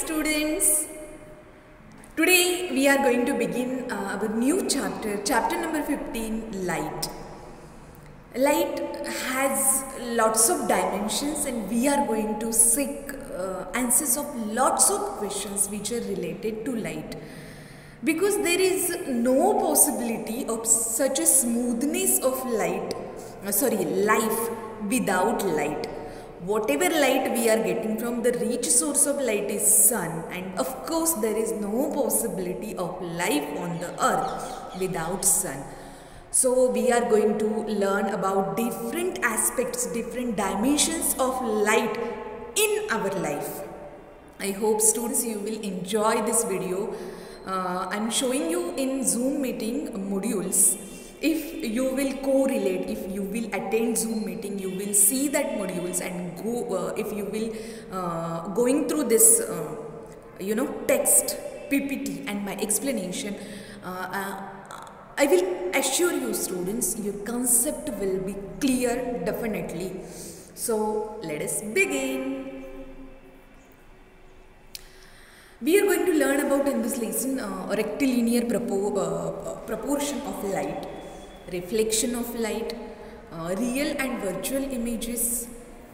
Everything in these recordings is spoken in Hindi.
students. Today we are going to begin our new chapter number 15, light. Light has lots of dimensions and we are going to seek answers of lots of questions which are related to light. Because there is no possibility of such a smoothness of life without light. Whatever light we are getting from the rich source of light is sun, and of course there is no possibility of life on the earth without sun. So we are going to learn about different aspects, different dimensions of light in our life. I hope students you will enjoy this video. I am showing you in Zoom meeting modules. If you will correlate, if you will attend Zoom meeting, you will see that modules and go. If you will going through this, text PPT and my explanation, I will assure you students, your concept will be clear definitely. So let us begin. We are going to learn about in this lesson rectilinear proportion of light, reflection of light, real and virtual images,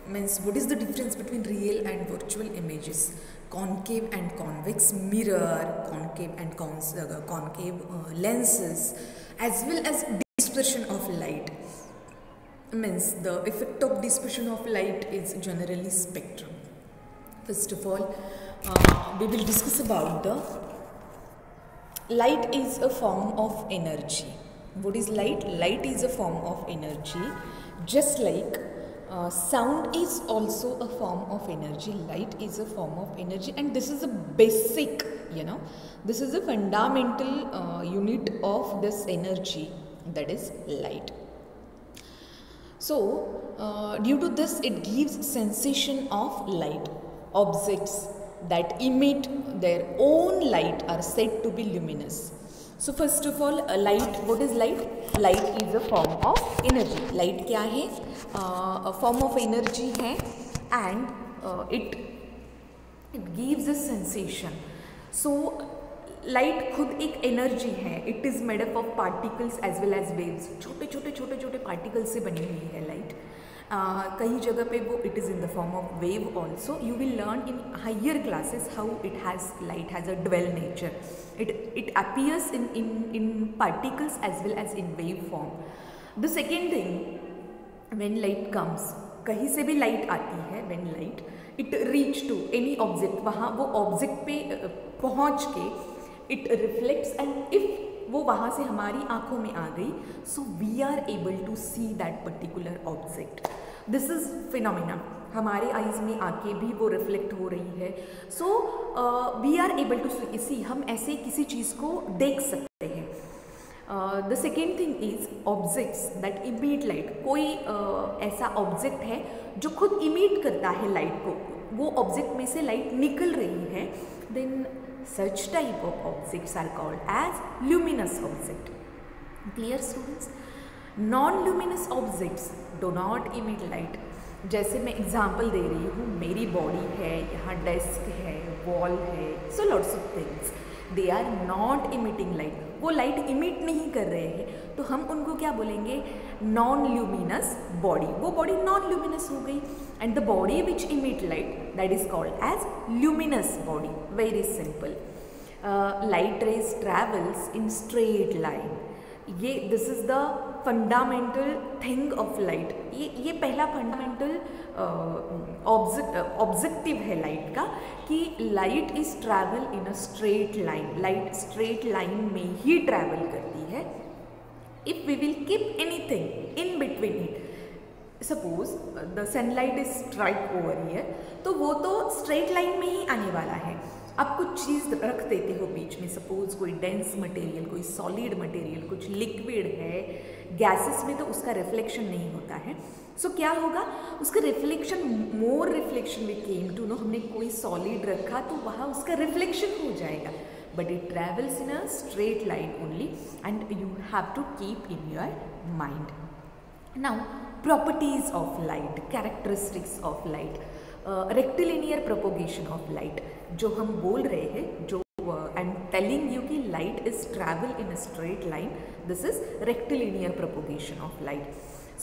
means what is the difference between real and virtual images, concave and convex mirror, concave and concave lenses, as well as dispersion of light. Means the effect of dispersion of light is generally spectrum. First of all, we will discuss about the light is a form of energy. What is light? Light is a form of energy, just like sound is also a form of energy. Light is a form of energy, and this is a basic, this is a fundamental unit of this energy, that is light. So due to this it gives sensation of light. Objects that emit their own light are said to be luminous. So first of all, light, what is light? Light is a form of energy. Light क्या है? A form of energy है, and it gives a sensation. So light खुद एक energy है. It is made up of particles as well as waves. छोटे particles से बनी हुई है light. कई जगह पे वो it is in the form of wave also. You will learn in higher classes how light has a dual nature. It appears in particles as well as in wave form. The second thing, when light comes, कहीं से भी light आती है, when light it reach to any object, वहाँ वो object पे पहुँच के it reflects, and if वो वहाँ से हमारी आँखों में आ गई, so we are able to see that particular object. This is phenomena. हमारे आइज़ में आके भी वो रिफ्लेक्ट हो रही है. So we are able to see, हम ऐसे किसी चीज़ को देख सकते हैं. The second thing is objects that emit light. कोई ऐसा ऑब्जेक्ट है जो खुद इमिट करता है लाइट को, वो ऑब्जेक्ट में से लाइट निकल रही है, then such type of objects are called as luminous object. Clear students? Non-luminous objects do not emit light. जैसे मैं एग्जाम्पल दे रही हूँ, मेरी बॉडी है, यहाँ डेस्क है, वॉल है, so lots of things. They are not emitting light. वो लाइट इमिट नहीं कर रहे हैं, तो हम उनको क्या बोलेंगे? Non-luminous body. वो बॉडी non-luminous हो गई. And the body which emit light, that is called as luminous body. Very simple. Light rays travels in straight line. This is the fundamental thing of light. ये पहला fundamental objective है light का, कि light is travel in a straight line. Light straight line में ही travel करती है. If we will keep anything in between it, suppose the sunlight is strike over here, तो वो तो straight line में ही आने वाला है. आप कुछ चीज़ रख देते हो बीच में, सपोज कोई डेंस मटेरियल, कोई सॉलिड मटेरियल, कुछ लिक्विड है, गैसेस में तो उसका रिफ्लेक्शन नहीं होता है. सो क्या होगा? उसका reflection, more reflection we came to know. हमने कोई सॉलिड रखा तो वहाँ उसका रिफ्लेक्शन हो जाएगा, but it travels in a straight line only, and you have to keep in your mind. Now properties of light, characteristics of light. Rectilinear propagation of light जो हम बोल रहे हैं, जो आई एम टेलिंग यू कि light is travel in a straight line, this is rectilinear propagation of light.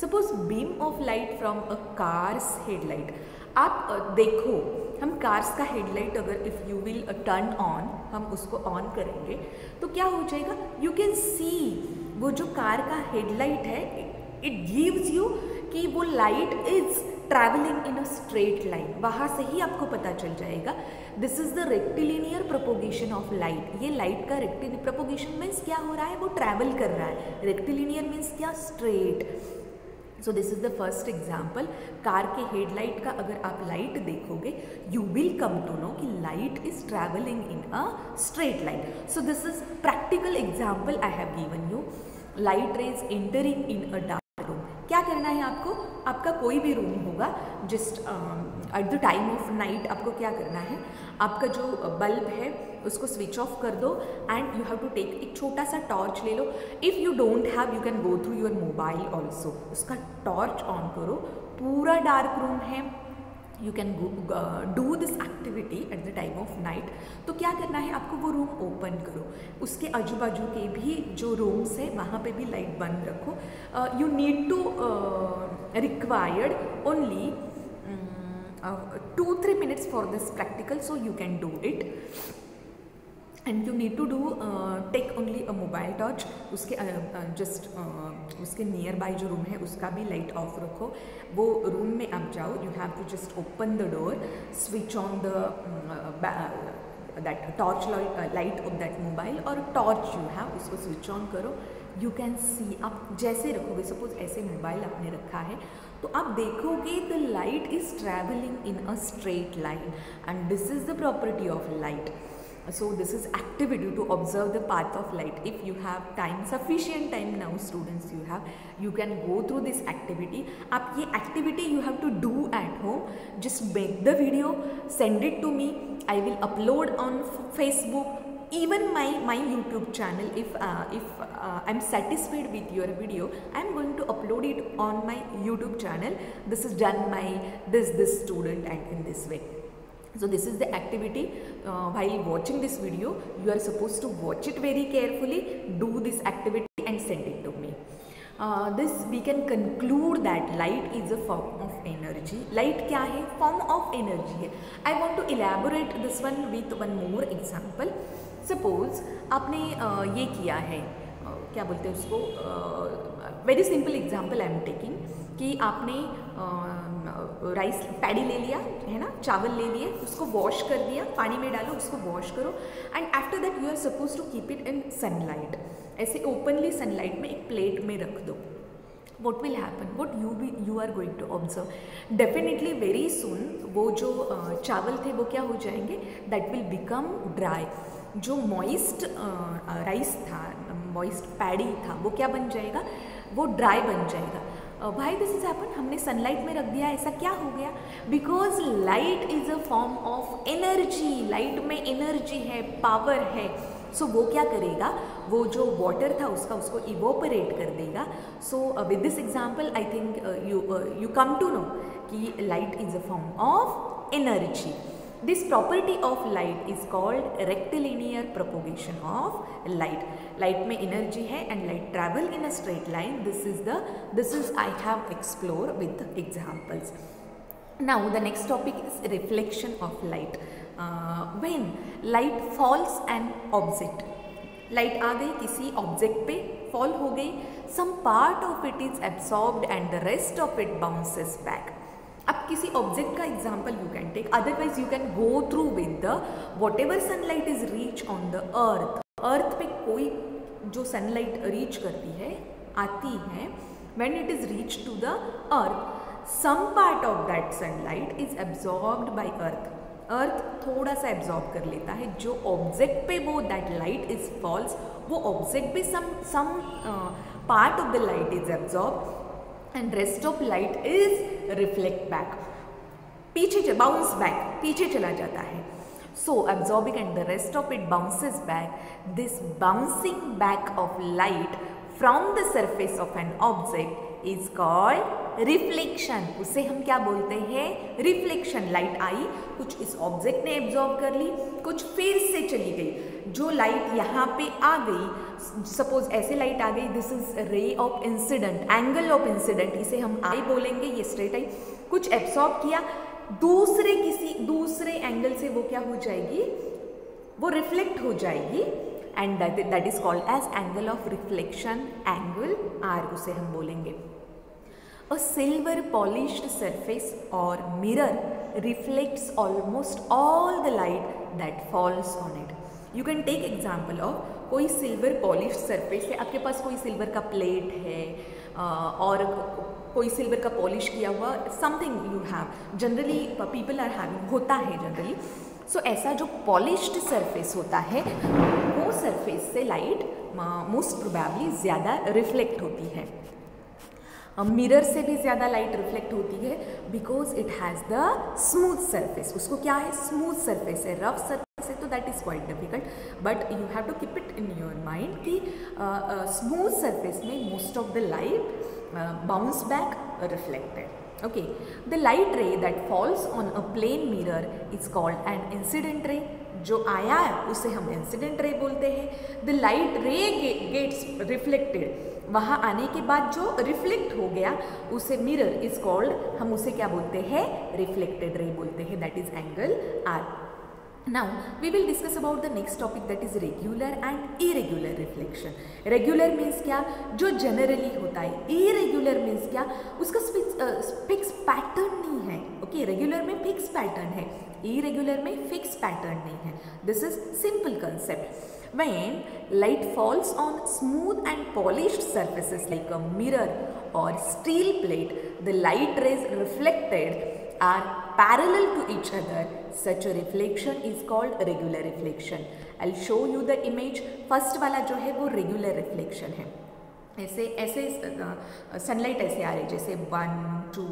Suppose beam of light from a car's headlight. आप देखो, हम कार्स का हेडलाइट अगर if you will turn on, हम उसको ऑन करेंगे तो क्या हो जाएगा, यू कैन सी वो जो कार का हेडलाइट है, इट गिव्स यू कि वो light is travelling in a straight line. वहाँ से ही आपको पता चल जाएगा this is the rectilinear propagation of light. ये लाइट का रेक्टिलिनियर प्रोपोगेशन मीन्स क्या हो रहा है, वो ट्रैवल कर रहा है. रेक्टिलिनियर मीन्स क्या, straight. So this is the first example. Car के हेडलाइट का अगर आप लाइट देखोगे, you will come to know कि light is travelling in a straight line. So this is practical example I have given you. Light rays entering in a dark room. क्या करना है आपको, आपका कोई भी रूम होगा, just eight the time of night आपको क्या करना है, आपका जो बल्ब है उसको स्विच ऑफ कर दो and you have to take एक छोटा सा टॉर्च ले लो. If you don't have, you can go through your mobile also. उसका टॉर्च ऑन करो, पूरा डार्क रूम है, you can do this activity at the time of night. तो क्या करना है आपको, वो रूम ओपन करो, उसके आजू बाजू के भी जो रूम्स है वहाँ पे भी लाइट बंद रखो. You need to required only 2-3 minutes for this practical, so you can do it. And you need to do take only a mobile torch. उसके just उसके नियर बाय जो रूम है उसका भी लाइट ऑफ रखो. वो रूम में आप जाओ, you have to just open the door, switch on the that torch light of that mobile, और टॉर्च यू हैव उसको स्विच ऑन करो. यू कैन सी, आप जैसे रखोगे, सपोज ऐसे मोबाइल आपने रखा है, तो आप देखोगे the light is travelling in a straight line and this is the property of light. So this is activity to observe the path of light. If you have time, sufficient time now students you have, you can go through this activity. आप ये activity you have to do at home. Just make the video, send it to me. I will upload on Facebook, even my YouTube channel. If I'm satisfied with your video, I'm going to upload it on my YouTube channel. This is done by this student and in this way. So this is the activity. While watching this video, you are supposed to watch it very carefully, do this activity and send it to me. This we can conclude that light is a form of energy. Light क्या है, form of energy है. I want to elaborate this one with one more example. Suppose आपने ये किया है, क्या बोलते हैं उसको, very simple example I am taking, कि आपने राइस पैडी ले लिया है ना, चावल ले लिए, उसको वॉश कर दिया, पानी में डालो, उसको वॉश करो and after that you are suppose to keep it in sunlight. ऐसे ओपनली सनलाइट में एक प्लेट में रख दो. what will happen, what you are going to observe, definitely very soon वो जो चावल थे वो क्या हो जाएंगे, that will become dry. जो moist राइस था, moist पैडी था, वो क्या बन जाएगा, वो ड्राई बन जाएगा. भाई दिस इज हैपन, हमने सनलाइट में रख दिया, ऐसा क्या हो गया, because light is a form of energy. Light में एनर्जी है, पावर है. सो वो क्या करेगा, वो जो वाटर था उसको इवोपरेट कर देगा. So with this example I think you come to know कि light is a form of energy. This property of light is called rectilinear propagation of light. Light में energy है and light travel in a straight line. This is I have explored with the examples. Now the next topic is reflection of light. When light falls an object, light आ गई किसी object पे, fall हो गई, some part of it is absorbed and the rest of it bounces back. अब किसी ऑब्जेक्ट का example you can take, otherwise you can go through with the whatever sunlight is reach on the earth. Earth पे कोई जो सनलाइट रीच करती है, आती है, when it is reach to the earth, some part of that sunlight is absorbed by earth. Earth थोड़ा सा एब्जॉर्ब कर लेता है. जो ऑब्जेक्ट पे वो दैट लाइट इज फॉल्स, वो ऑब्जेक्ट पे some part of the light is absorb and rest of light is reflect back, पीछे bounce back, पीछे चला जाता है. So absorbing and the rest of it bounces back. This bouncing back of light from the surface of an object is called reflection. उसे हम क्या बोलते हैं? रिफ्लेक्शन। लाइट आई, कुछ इस ऑब्जेक्ट ने एब्जॉर्ब कर ली, कुछ फिर से चली गई। जो लाइट यहाँ पे आ गई, सपोज ऐसे लाइट आ गई, this is ray of incident, angle of incident, इसे हम आई बोलेंगे, ये स्ट्रेट आई, कुछ एब्सॉर्ब किया, दूसरे एंगल से वो क्या हो जाएगी? वो रिफ्लेक्ट हो जाएगी, and that is called as angle of reflection, angle R उसे हम बोलेंगे। अ सिल्वर पॉलिश्ड सरफेस और mirror reflects almost all the light that falls on it. You can take example of कोई सिल्वर पॉलिश्ड सरफेस है, आपके पास कोई सिल्वर का प्लेट है और कोई सिल्वर का पॉलिश किया हुआ something you have, generally people are having, होता है जनरली। सो ऐसा जो पॉलिश्ड सरफेस होता है, वो सरफेस से लाइट मोस्ट प्रोबेबली ज़्यादा रिफ्लेक्ट होती है। मिरर से भी ज़्यादा लाइट रिफ्लेक्ट होती है because it has the smooth surface. उसको क्या है? स्मूथ सरफेस है। रफ सरफेस है तो that is quite difficult, but you have to keep it in your mind कि स्मूथ सरफेस में most of the light bounce back reflected. Okay, the light ray that falls on a plane mirror is called an incident ray. जो आया है उसे हम इंसिडेंट रे बोलते हैं। The light ray gets reflected, वहाँ आने के बाद जो रिफ्लेक्ट हो गया उसे मिरर इज कॉल्ड, हम उसे क्या बोलते हैं? रिफ्लेक्टेड रे बोलते हैं, that is angle R. Now we will discuss about the next topic, that is regular and irregular reflection. Regular means क्या? जो generally होता है। Irregular means क्या? उसका फिक्स पैटर्न नहीं है। Okay, regular में फिक्स पैटर्न है, irregular में फिक्स पैटर्न नहीं है। This is simple concept. When light falls on smooth and polished surfaces like a mirror or steel plate, the light rays reflected are parallel to each other. Such a reflection is called regular reflection. I'll show you the image. First वाला जो है वो regular reflection है। ऐसे सनलाइट ऐसे आ रही, जैसे 1 2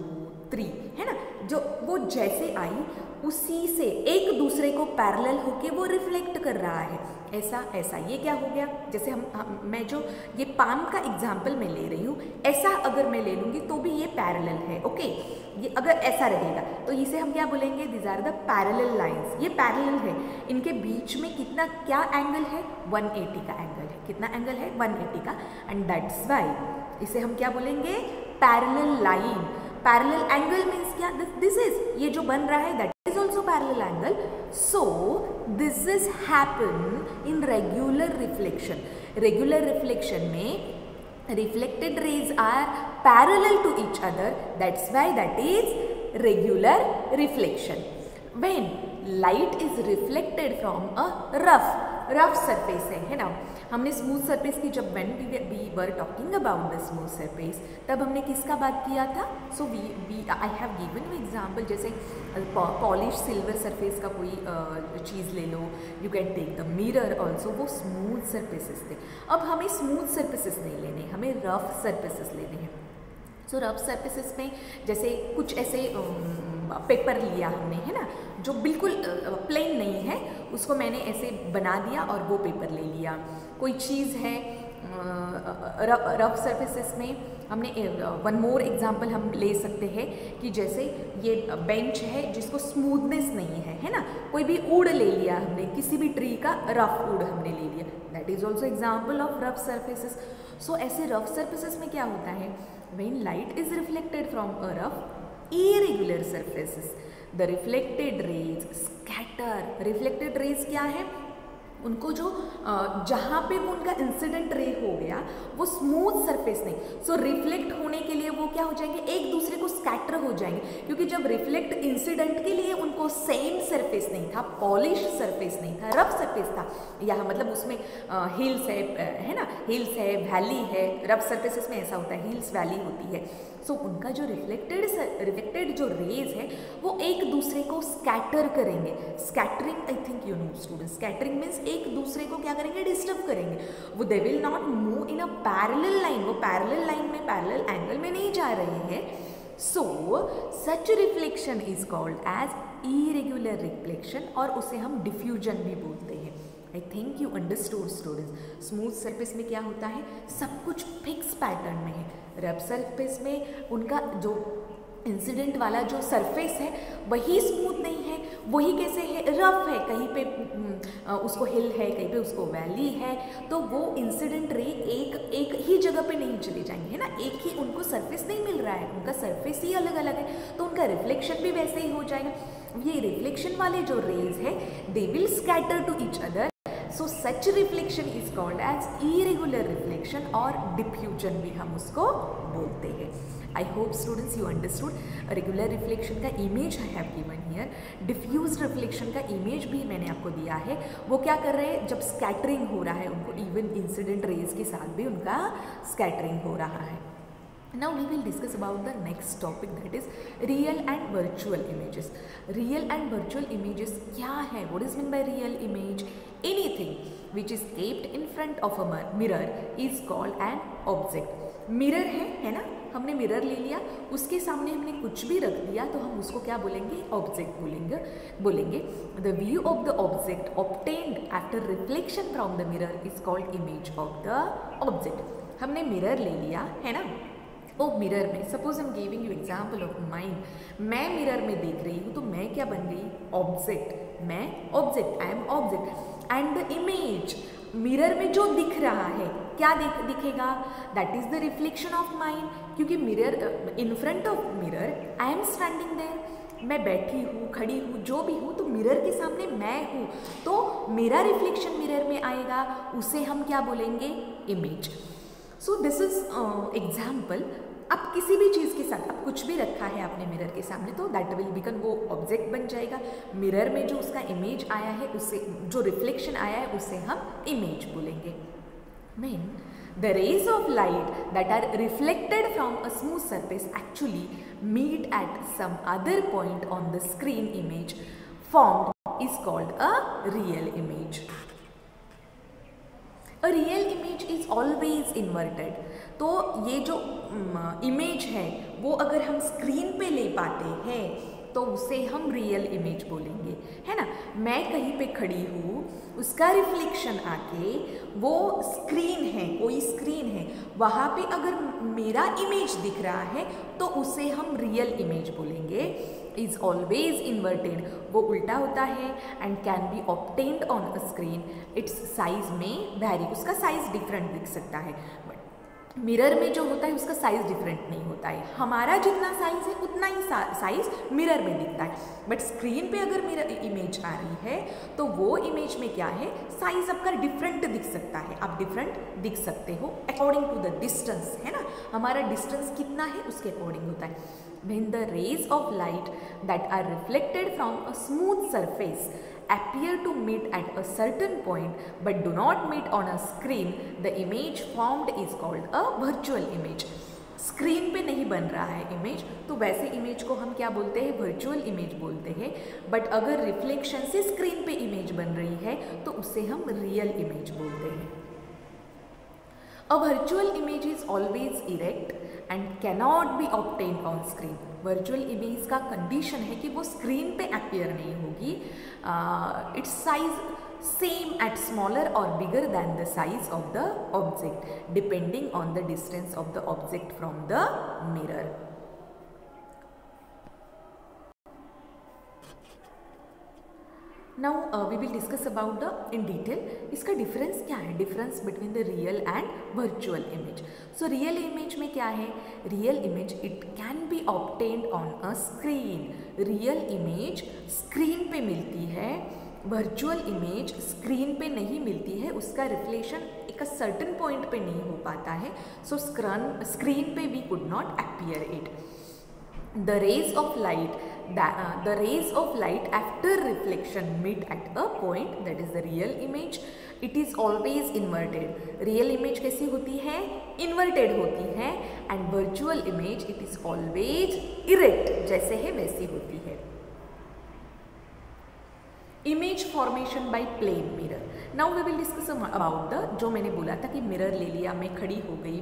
3 है ना, जो वो जैसे आई उसी से एक दूसरे को पैरेलल होके वो रिफ्लेक्ट कर रहा है। ऐसा ये क्या हो गया? जैसे मैं जो ये पाम का एग्जाम्पल मैं ले रही हूँ, ऐसा अगर मैं ले लूँगी तो भी ये पैरेलल है। ओके, ये अगर ऐसा रहेगा तो इसे हम क्या बोलेंगे? This are the parallel lines. ये पैरेलल है, इनके बीच में कितना क्या एंगल है? 180 का एंगल है। कितना एंगल है? 180 का, एंड दैट्स वाई इसे हम क्या बोलेंगे? Parallel line. Parallel angle means क्या? दिस इज, ये जो बन रहा है that is also parallel angle. So this is happen in regular reflection. Regular reflection में reflected rays are parallel to each other, that's why that is regular reflection. When light is reflected from a rough surface है ना, हमने स्मूथ सरफेस की जब when we were talking about the smooth surface, तब हमने किसका बात किया था? So I have given you example, जैसे पॉलिश सिल्वर सरफेस का कोई चीज़ ले लो, you can take the mirror also, वो स्मूथ सरफेसेस थे। अब हमें स्मूथ सरफेसेस नहीं लेने, हमें रफ सरफेसेस लेने हैं। सो रफ सरफेसेस में जैसे कुछ ऐसे पेपर लिया हमने, है ना, जो बिल्कुल प्लेन नहीं है, उसको मैंने ऐसे बना दिया और वो पेपर ले लिया। कोई चीज़ है रफ सरफेसेस में, हमने वन मोर एग्जांपल हम ले सकते हैं कि जैसे ये बेंच है जिसको स्मूथनेस नहीं है ना, कोई भी वुड ले लिया हमने, किसी भी ट्री का रफ वुड हमने ले लिया, that is also example of rough surfaces. So ऐसे रफ सरफेसेस में क्या होता है? When light is reflected from a rough irregular surfaces, the reflected rays scatter. Reflected rays क्या है? उनको जो जहाँ पे वो उनका इंसिडेंट रे हो गया वो स्मूथ सरफेस नहीं, सो रिफ्लेक्ट होने के लिए वो क्या हो जाएंगे? एक दूसरे को स्कैटर हो जाएंगे, क्योंकि जब रिफ्लेक्ट इंसिडेंट के लिए उनको सेम सरफेस नहीं था, पॉलिश सरफेस नहीं था, रफ सरफेस था, या मतलब उसमें हिल्स है ना, हिल्स है, वैली है, रफ सरफेसेस में ऐसा होता है, हिल्स वैली होती है। सो उनका जो रिफ्लेक्टेड जो रेज है वो एक दूसरे को स्कैटर करेंगे। Scattering, I think you know students, scattering means एक दूसरे को क्या करेंगे? डिस्टर्ब करेंगे। वो they will not move in a parallel line, वो पैरेलल लाइन में, पैरेलल एंगल में नहीं जा रहे हैं। So such reflection is called as irregular reflection, और उसे हम डिफ्यूजन भी बोलते हैं। I think you understood students. Smooth surface में क्या होता है, सब कुछ फिक्स पैटर्न में है। रफ सरफेस में उनका जो इंसिडेंट वाला जो सरफेस है वही स्मूथ नहीं है, वही कैसे है, रफ है, कहीं पे उसको हिल है, कहीं पे उसको वैली है, तो वो इंसिडेंट रे एक ही जगह पे नहीं चले जाएंगे, है ना, एक ही उनको सरफेस नहीं मिल रहा है, उनका सरफेस ही अलग अलग है, तो उनका रिफ्लेक्शन भी वैसे ही हो जाएगा। ये रिफ्लेक्शन वाले जो रेज है they will scatter to each other, so such reflection is called as irregular reflection और डिफ्यूजन भी हम उसको बोलते हैं। I hope students you understood. Regular reflection का image I have given here, diffuse reflection का इमेज भी मैंने आपको दिया है। वो क्या कर रहे हैं, जब स्कैटरिंग हो रहा है उनको इवन इंसिडेंट रेज के साथ भी उनका स्कैटरिंग हो रहा है। Now we will discuss about the next topic, that is real and virtual images. Real and virtual images क्या है? What is meant by real image? Anything which is kept in front of a mirror is called an object. Mirror है ना, हमने मिरर ले लिया, उसके सामने हमने कुछ भी रख दिया तो हम उसको क्या बोलेंगे, ऑब्जेक्ट बोलेंगे। The view of the object obtained after reflection from the mirror is called image of the object. हमने मिरर ले लिया है ना, वो मिरर में suppose I am giving you example of mind, मैं मिरर में देख रही हूँ तो मैं क्या बन गई, ऑब्जेक्ट, मैं object, I am object. And the image, mirror में जो दिख रहा है क्या दिखेगा, that is the reflection of mind, क्योंकि mirror in front of mirror I am standing there, मैं बैठी हूँ, खड़ी हूँ, जो भी हूँ, तो मिरर के सामने मैं हूँ, तो मेरा रिफ्लेक्शन मिरर में आएगा, उसे हम क्या बोलेंगे, image. So this is example. अब किसी भी चीज़ के साथ अब कुछ भी रखा है आपने मिरर के सामने तो दैट विल बिकम, वो ऑब्जेक्ट बन जाएगा। मिरर में जो उसका इमेज आया है, उससे जो रिफ्लेक्शन आया है उसे हम इमेज बोलेंगे। Mean the rays of light that are reflected from a smooth surface actually meet at some other point on the screen image formed is called a real image. A real image is always inverted. तो ये जो इमेज है वो अगर हम स्क्रीन पे ले पाते हैं तो उसे हम रियल इमेज बोलेंगे, है ना। मैं कहीं पे खड़ी हूँ, उसका रिफ्लेक्शन आके वो स्क्रीन है, कोई स्क्रीन है, वहाँ पे अगर मेरा इमेज दिख रहा है तो उसे हम रियल इमेज बोलेंगे। इज ऑलवेज इन्वर्टेड, वो उल्टा होता है, and can be obtained on a screen. It's size में वैरी, उसका साइज डिफरेंट दिख सकता है, बट मिरर में जो होता है उसका साइज डिफरेंट नहीं होता है। हमारा जितना साइज है उतना ही साइज मिरर में दिखता है, बट स्क्रीन पे अगर मिरर इमेज आ रही है तो वो इमेज में क्या है, साइज आपका डिफरेंट दिख सकता है, आप डिफरेंट दिख सकते हो अकॉर्डिंग टू द डिस्टेंस, है ना। हमारा डिस्टेंस कितना है उसके अकॉर्डिंग होता है। When the rays of light that are reflected from a smooth surface appear to meet at a certain point but do not meet on a screen, the image formed is called a virtual image. Screen पे नहीं बन रहा है इमेज, तो वैसे इमेज को हम क्या बोलते हैं, वर्चुअल इमेज बोलते हैं। बट अगर रिफ्लेक्शन से स्क्रीन पे इमेज बन रही है तो उसे हम रियल इमेज बोलते हैं। A virtual image is always erect and cannot be obtained on screen. Virtual image का कंडीशन है कि वो स्क्रीन पे अपीयर नहीं होगी। It's size same at smaller और bigger than the size of the object depending on the distance of the object from the mirror. Now we will discuss about the in detail, इसका डिफरेंस क्या है, difference between the real and virtual image. So real image में क्या है, real image it can be obtained on a screen. Real image screen पे मिलती है, वर्चुअल इमेज स्क्रीन पे नहीं मिलती है, उसका रिफ्लेक्शन एक सर्टन पॉइंट पे नहीं हो पाता है, सो स्क्रीन पे we could not appear it. The rays of light after reflection meet at a point, that is the real image. It is always inverted. Real image कैसी होती है, inverted होती है, and virtual image it is always erect, जैसे है वैसी होती है। Image formation by plane mirror. Now we will discuss about the, जो मैंने बोला था कि मिरर ले लिया, मैं खड़ी हो गई,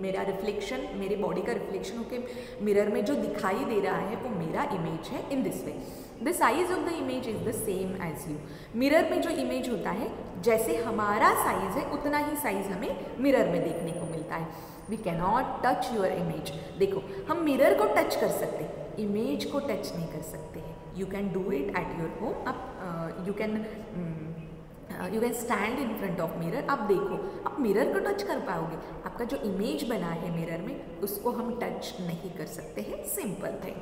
मेरा रिफ्लेक्शन, मेरे बॉडी का रिफ्लेक्शन होके मिरर में जो दिखाई दे रहा है वो मेरा इमेज है in this way. The size of the image is the same as you. Mirror में जो इमेज होता है, जैसे हमारा साइज है उतना ही साइज हमें मिरर में देखने को मिलता है। We cannot touch your image. देखो, हम मिरर को टच कर सकते हैं, इमेज को टच नहीं कर सकते हैं। You can do it at your home. आप you can stand in front of mirror. आप देखो, आप मिरर को टच कर पाओगे, आपका जो इमेज बना है मिरर में उसको हम टच नहीं कर सकते हैं। Simple thing.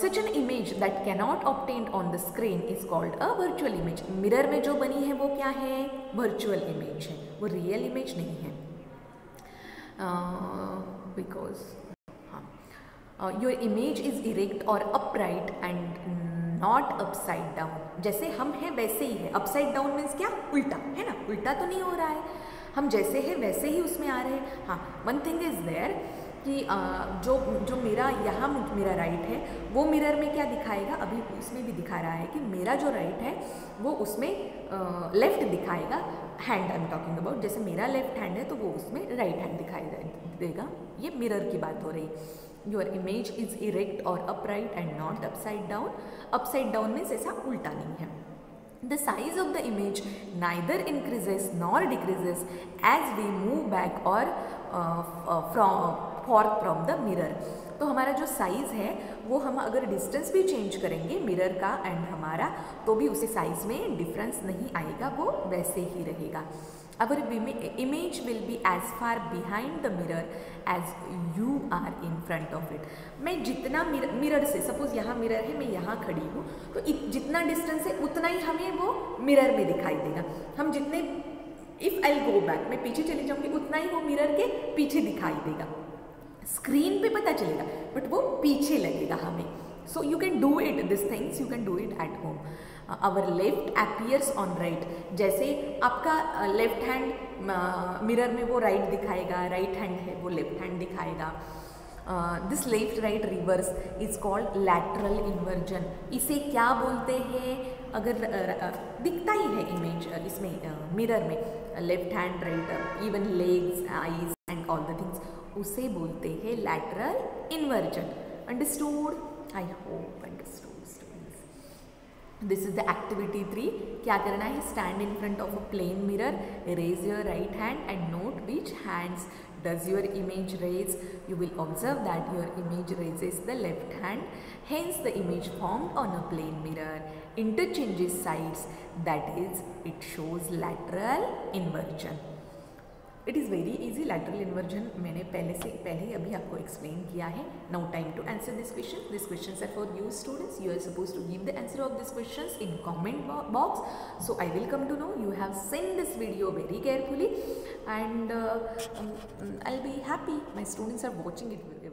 Such an image that cannot obtained on the screen is called a virtual image। Mirror में जो बनी है वो क्या है? वर्चुअल इमेज है, वो रियल इमेज नहीं है। Because your image is erect और upright and not upside down. जैसे हम हैं वैसे ही है। अपसाइड डाउन मीन्स क्या? उल्टा, है ना? उल्टा तो नहीं हो रहा है, हम जैसे हैं वैसे ही उसमें आ रहे हैं। हाँ, वन थिंग इज देयर कि जो मेरा यहाँ मेरा राइट है वो मिरर में क्या दिखाएगा? अभी इसमें भी दिखा रहा है कि मेरा जो राइट है वो उसमें लेफ्ट दिखाएगा। Hand I am talking about. जैसे मेरा लेफ्ट हैंड है तो वो उसमें राइट हैंड दिखाई देगा। ये मिरर की बात हो रही। योर इमेज इज इरेक्ट और upright and not upside down. Upside down means ऐसा उल्टा नहीं है। The size of the image neither increases nor decreases as we move back or forth from the mirror। तो हमारा जो साइज़ है वो हम अगर डिस्टेंस भी चेंज करेंगे मिरर का एंड हमारा, तो भी उसे साइज़ में डिफरेंस नहीं आएगा, वो वैसे ही रहेगा। Our image will be as far behind the mirror as you are in front of it। मैं जितना मिरर से, सपोज यहाँ मिरर है, मैं यहाँ खड़ी हूँ, तो जितना डिस्टेंस है उतना ही हमें वो मिरर में दिखाई देगा। हम जितने, इफ़ आई गो बैक, मैं पीछे चली जाऊँगी, उतना ही वो मिरर के पीछे दिखाई देगा। स्क्रीन पे पता चलेगा बट वो पीछे लगेगा हमें। So you can do it, this things you can do it at home. Our left appears on right. जैसे आपका लेफ्ट हैंड मिरर में वो राइट दिखाएगा, राइट हैंड है वो लेफ्ट हैंड दिखाएगा। This left right reverse is called lateral inversion. इसे क्या बोलते हैं? अगर दिखता ही है इमेज इसमें मिरर में, left hand right, even legs, eyes and all the things, उसे बोलते हैं lateral inversion. Understood? I hope understood. This is the activity 3। क्या करना है? Stand in front of a plane mirror, raise your right hand and note which hands does your image raise। You will observe that your image raises the left hand, hence the image formed on a plane mirror interchanges sides, that is it shows lateral inversion। It is very easy. Lateral inversion मैंने पहले अभी आपको एक्सप्लेन किया है। Now time to answer this question. This questions are for you students. You are suppose to give the answer of this questions in comment box. So I will come to know you have seen this video very carefully and I will be happy my students are watching it.